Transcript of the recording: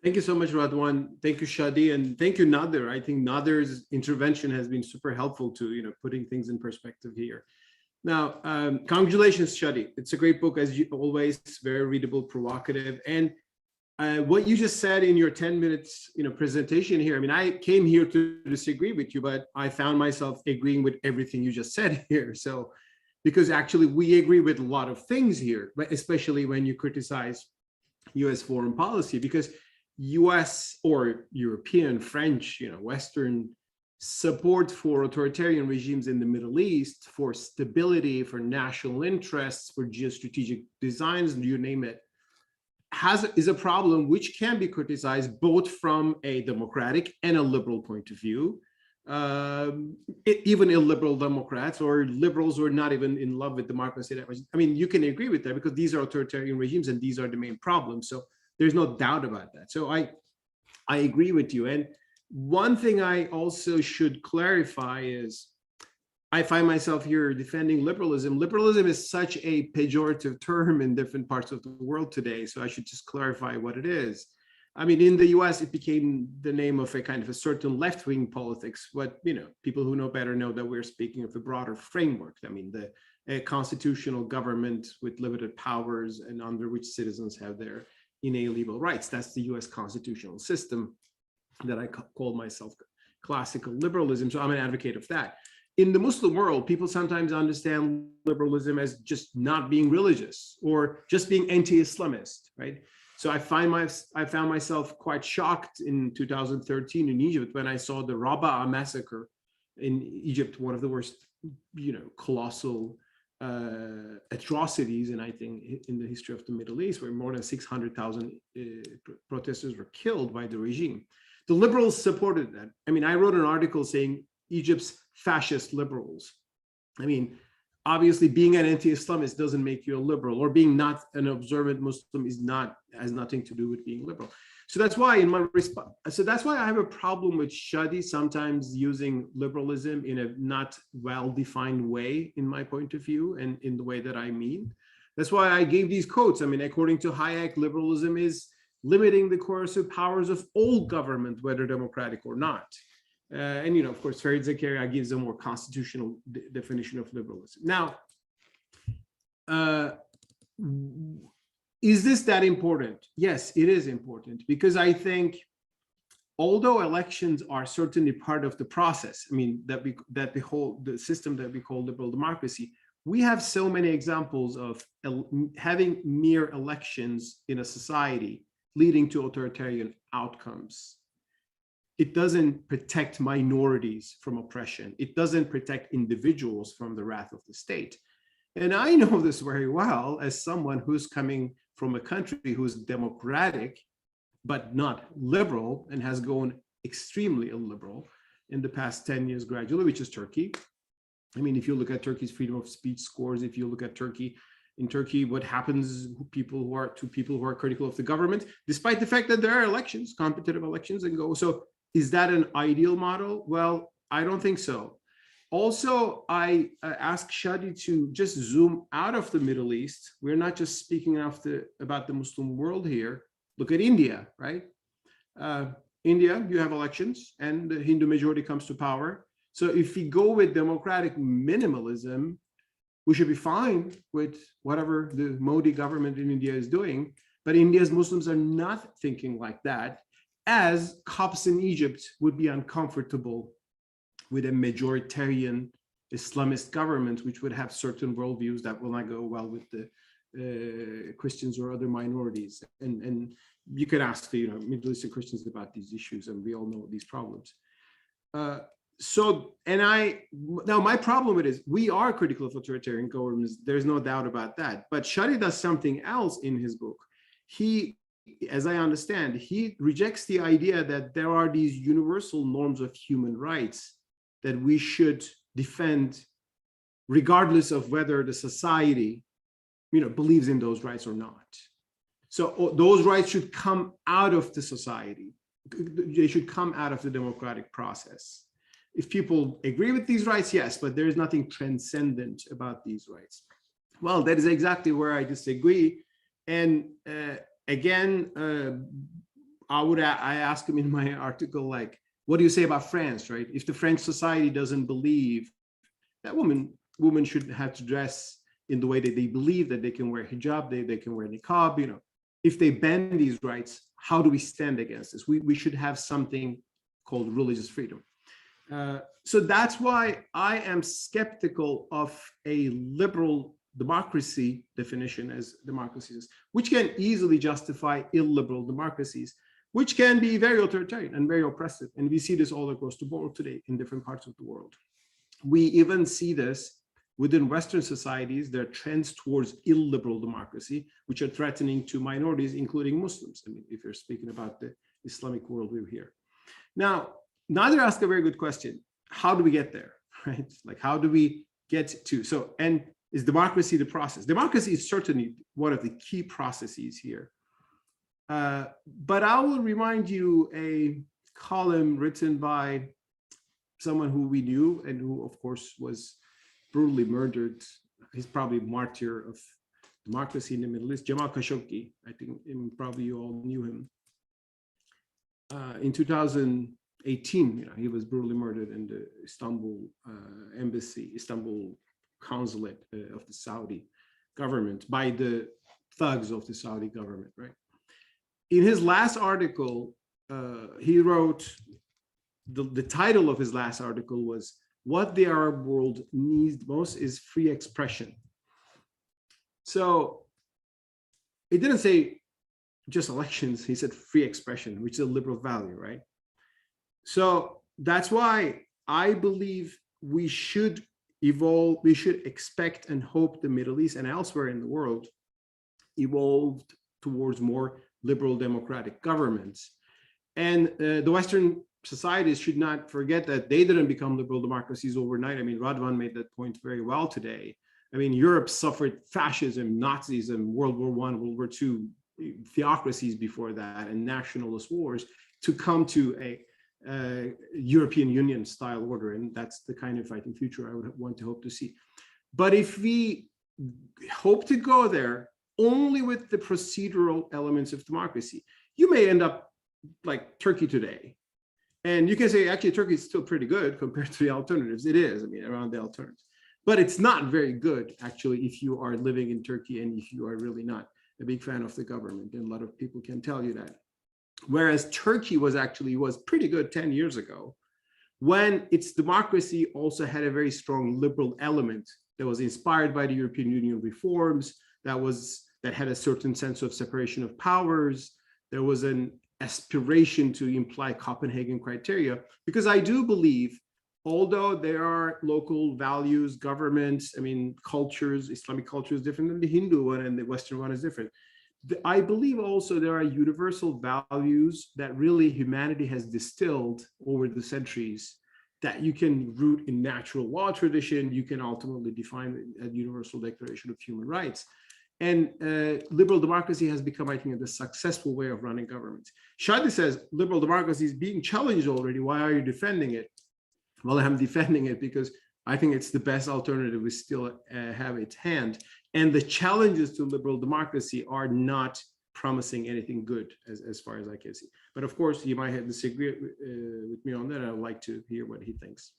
Thank you so much, Radwan. Thank you, Shadi, and thank you, Nader. I think Nader's intervention has been super helpful to putting things in perspective here. Now, congratulations, Shadi. It's a great book, as always, very readable, provocative, and what you just said in your 10 minutes presentation here. I mean, I came here to disagree with you, but I found myself agreeing with everything you just said here. So, because actually we agree with a lot of things here, but especially when you criticize U.S. foreign policy, because US or European, French, Western support for authoritarian regimes in the Middle East, for stability, for national interests, for geostrategic designs, you name it, is a problem which can be criticized both from a democratic and a liberal point of view. Even illiberal Democrats or liberals who are not even in love with democracy. I mean, you can agree with that because these are authoritarian regimes and these are the main problems. So there's no doubt about that. So I agree with you. And one thing I also should clarify is I find myself here defending liberalism. Liberalism is such a pejorative term in different parts of the world today. So I should just clarify what it is. I mean, in the US, it became the name of a kind of a certain left-wing politics. But, people who know better know that we're speaking of a broader framework. I mean, a constitutional government with limited powers and under which citizens have their inalienable rights. That's the US constitutional system that I call myself classical liberalism. So I'm an advocate of that. In the Muslim world, people sometimes understand liberalism as just not being religious or just being anti-Islamist, right? So I found myself quite shocked in 2013 in Egypt when I saw the Rabaa massacre in Egypt, one of the worst, colossal atrocities, and I think in the history of the Middle East, where more than 600,000 protesters were killed by the regime. The liberals supported that. I mean, I wrote an article saying Egypt's fascist liberals. I mean, obviously being an anti-Islamist doesn't make you a liberal, or being not an observant Muslim has nothing to do with being liberal. So that's why that's why I have a problem with Shadi sometimes using liberalism in a not well-defined way, in my point of view, and in the way that I mean. That's why I gave these quotes. I mean, according to Hayek, liberalism is limiting the coercive powers of all government, whether democratic or not. And, of course, Farid Zakaria gives a more constitutional definition of liberalism. Now, is this that important? Yes, it is important, because I think although elections are certainly part of the process, I mean, the system that we call liberal democracy, we have so many examples of having mere elections in a society leading to authoritarian outcomes. It doesn't protect minorities from oppression. It doesn't protect individuals from the wrath of the state. And I know this very well as someone who's coming from a country who's democratic, but not liberal, and has gone extremely illiberal in the past 10 years gradually, which is Turkey. I mean, if you look at Turkey's freedom of speech scores, if you look at in Turkey, what happens is people who are critical of the government, despite the fact that there are elections, competitive elections, and go. So is that an ideal model? Well, I don't think so. Also, I ask Shadi to just zoom out of the Middle East. We're not just speaking about the Muslim world here. Look at India, right? India, you have elections and the Hindu majority comes to power. So if we go with democratic minimalism, we should be fine with whatever the Modi government in India is doing. But India's Muslims are not thinking like that, as Copts in Egypt would be uncomfortable with a majoritarian Islamist government, which would have certain worldviews that will not go well with the Christians or other minorities. And you could ask the Middle Eastern Christians about these issues, and we all know these problems. Now my problem with it is we are critical of authoritarian governments. There's no doubt about that. But Shadi does something else in his book. He, as I understand, he rejects the idea that there are these universal norms of human rights that we should defend regardless of whether the society, believes in those rights or not. So those rights should come out of the society. They should come out of the democratic process. If people agree with these rights, yes, but there is nothing transcendent about these rights. Well, that is exactly where I disagree. And again, I ask him in my article, like, what do you say about France, right? If the French society doesn't believe that women should have to dress in the way that they believe, that they can wear hijab, they can wear niqab, if they ban these rights, how do we stand against this? We should have something called religious freedom. So that's why I am skeptical of a liberal democracy definition as democracies, which can easily justify illiberal democracies, which can be very authoritarian and very oppressive. And we see this all across the board today in different parts of the world. We even see this within Western societies. There are trends towards illiberal democracy, which are threatening to minorities, including Muslims. I mean, if you're speaking about the Islamic worldview here. Now, Nader asked a very good question. How do we get there, right? Like, how do we get to, and is democracy the process? Democracy is certainly one of the key processes here. But I will remind you a column written by someone who we knew and who, of course, was brutally murdered. He's probably a martyr of democracy in the Middle East, Jamal Khashoggi. I think probably you all knew him. In 2018, he was brutally murdered in the Istanbul embassy, Istanbul consulate of the Saudi government by the thugs of the Saudi government, right? In his last article, he wrote, the title of his last article was, "What the Arab world needs most is free expression." So it didn't say just elections, he said free expression, which is a liberal value, right? So that's why I believe we should evolve, we should expect and hope the Middle East and elsewhere in the world evolved towards more liberal democratic governments. And the Western societies should not forget that they didn't become liberal democracies overnight. I mean, Radwan made that point very well today. I mean, Europe suffered fascism, Nazism, World War I, World War II, theocracies before that, and nationalist wars to come to a European Union style order. And that's the kind of, I think, future I would want to hope to see. But if we hope to go there only with the procedural elements of democracy, you may end up like Turkey today. And you can say, actually, Turkey is still pretty good compared to the alternatives. It is, I mean, around the alternatives. But it's not very good, actually, if you are living in Turkey and if you are really not a big fan of the government. And a lot of people can tell you that. Whereas Turkey was pretty good 10 years ago, when its democracy also had a very strong liberal element that was inspired by the European Union reforms, that had a certain sense of separation of powers. There was an aspiration to imply Copenhagen criteria, because I do believe, although there are local values, governments, I mean, cultures, Islamic culture is different than the Hindu one and the Western one is different. I believe also there are universal values that really humanity has distilled over the centuries that you can root in natural law tradition. You can ultimately define a universal declaration of human rights. And liberal democracy has become, I think, the successful way of running governments. Shadi says, liberal democracy is being challenged already. Why are you defending it? Well, I'm defending it because I think it's the best alternative we still have at hand. And the challenges to liberal democracy are not promising anything good as far as I can see. But of course, he might have disagreed with me on that. I'd like to hear what he thinks.